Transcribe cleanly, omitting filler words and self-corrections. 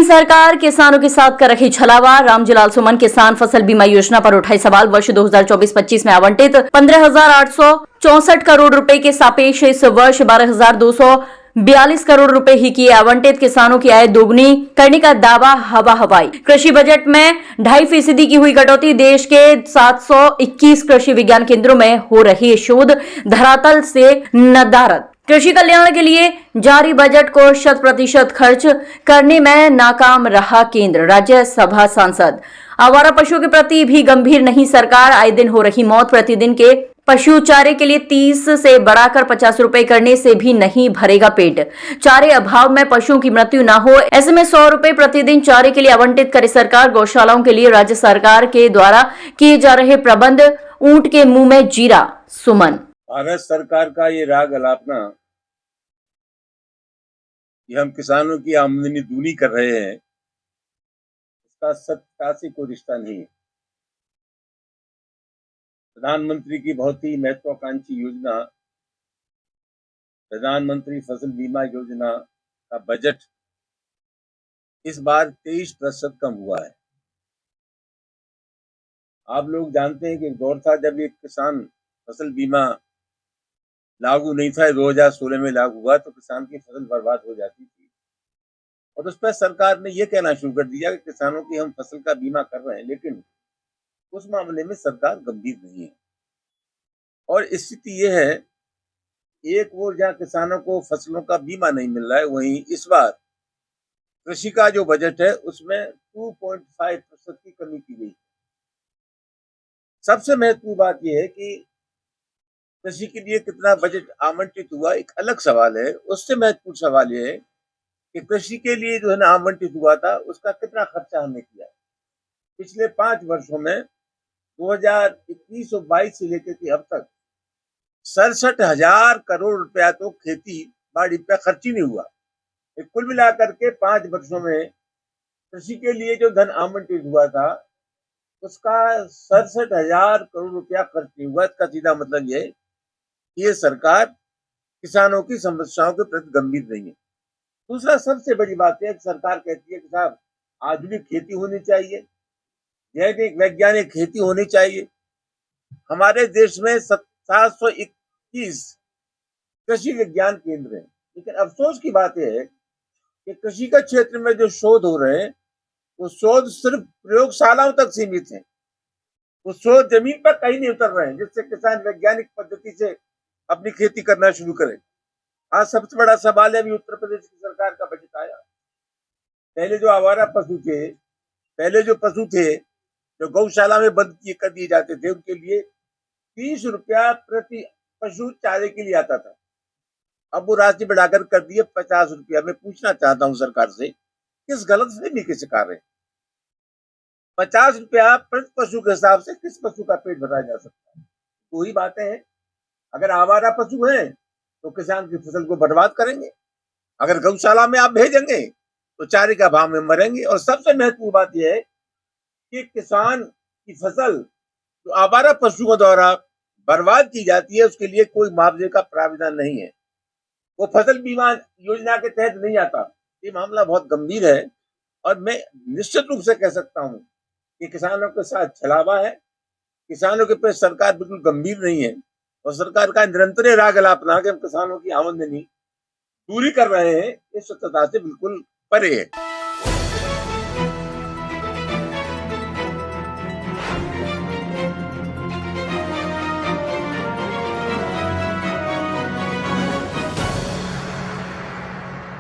सरकार किसानों के साथ कर रही छलावा। रामजीलाल सुमन किसान फसल बीमा योजना पर उठाई सवाल। वर्ष 2024-25 में आवंटित 15,864 करोड़ रुपए के सापेक्ष इस वर्ष 12,242 करोड़ रुपए ही किए आवंटित। किसानों की आय दोगुनी करने का दावा हवा हवाई। कृषि बजट में 2.5% की हुई कटौती। देश के 721 कृषि विज्ञान केंद्रों में हो रही शोध। धरातल से नदारद। कृषि कल्याण के लिए जारी बजट को 100% खर्च करने में नाकाम रहा केंद्र। राज्यसभा सांसद। आवारा पशुओं के प्रति भी गंभीर नहीं सरकार। आए दिन हो रही मौत। प्रतिदिन के पशु चारे के लिए 30 से बढ़ाकर 50 रुपए करने से भी नहीं भरेगा पेट। चारे अभाव में पशुओं की मृत्यु न हो, ऐसे में 100 रुपए प्रतिदिन चारे के लिए आवंटित करे सरकार। गौशालाओं के लिए राज्य सरकार के द्वारा किए जा रहे प्रबंध। ऊंट के मुंह में जीरा। सुमन। भारत सरकार का ये राग अलापना कि हम किसानों की आमदनी दूनी कर रहे हैं, इसका सत्ता से कोई रिश्ता नहीं है। प्रधानमंत्री की बहुत ही महत्वाकांक्षी योजना प्रधानमंत्री फसल बीमा योजना का बजट इस बार 23% कम हुआ है। आप लोग जानते हैं कि एक दौर था जब एक किसान फसल बीमा लागू नहीं था, 2016 में लागू हुआ तो किसान की फसल बर्बाद हो जाती थी और उस पर सरकार ने यह कहना शुरू कर दिया कि किसानों की हम फसल का बीमा कर रहे हैं, लेकिन उस मामले में सरकार गंभीर नहीं है। और स्थिति यह है, एक ओर जहां किसानों को फसलों का बीमा नहीं मिल रहा है, वहीं इस बार कृषि का जो बजट है उसमें 2.5% की कमी की गई। सबसे महत्वपूर्ण बात यह है कि कृषि के लिए कितना बजट आवंटित हुआ एक अलग सवाल है। उससे महत्वपूर्ण सवाल यह है कि कृषि के लिए जो है ना आवंटित हुआ था उसका कितना खर्चा हमने किया। पिछले 5 वर्षों में 2021 और 22 से लेकर के अब तक 67,000 करोड़ रुपया तो खेती बाड़ी पे खर्च ही नहीं हुआ। कुल मिलाकर के 5 वर्षों में कृषि के लिए जो धन आवंटित हुआ था उसका 67,000 करोड़ रुपया खर्च नहीं हुआ। इसका सीधा मतलब यह है कि ये सरकार किसानों की समस्याओं के प्रति गंभीर नहीं है। दूसरा सबसे बड़ी बात है कि सरकार कहती है कि साहब आधुनिक खेती होनी चाहिए, जैविक वैज्ञानिक खेती होनी चाहिए। हमारे देश में 721 कृषि विज्ञान केंद्र हैं, लेकिन अफसोस की बात यह है कि कृषि के क्षेत्र में जो शोध हो रहे हैं वो शोध सिर्फ प्रयोगशालाओं तक सीमित है। वो शोध जमीन पर कहीं नहीं उतर रहे हैं जिससे किसान वैज्ञानिक पद्धति से अपनी खेती करना शुरू करे। आज सबसे बड़ा सवाल है, अभी उत्तर प्रदेश की सरकार का बजट आया। पहले जो आवारा पशु थे, जो गौशाला में बंद किए कर दिए जाते थे, उनके लिए 30 रुपया प्रति पशु चारे के लिए आता था। अब वो राशि बढ़ाकर कर दिए 50 रुपया। मैं पूछना चाहता हूं सरकार से, किस गलतफहमी के शिकार है? 50 रुपया प्रति पशु के हिसाब से किस पशु का पेट भरा जा सकता है? तो ही बातें हैं। अगर आवारा पशु हैं तो किसान की फसल को बर्बाद करेंगे, अगर गौशाला में आप भेजेंगे तो चारे का भाव में मरेंगे। और सबसे महत्वपूर्ण बात यह है कि किसान की फसल जो आवारा पशुओं द्वारा बर्बाद की जाती है उसके लिए कोई मुआवजे का प्रावधान नहीं है, वो फसल बीमा योजना के तहत नहीं आता। ये मामला बहुत गंभीर है और मैं निश्चित रूप से कह सकता हूं कि किसानों के साथ छलावा है। किसानों के प्रति सरकार बिल्कुल गंभीर नहीं है और सरकार का निरंतर राग अलापना कि हम किसानों की आमदनी दूरी कर रहे हैं, इस सत्यता से बिल्कुल परे है।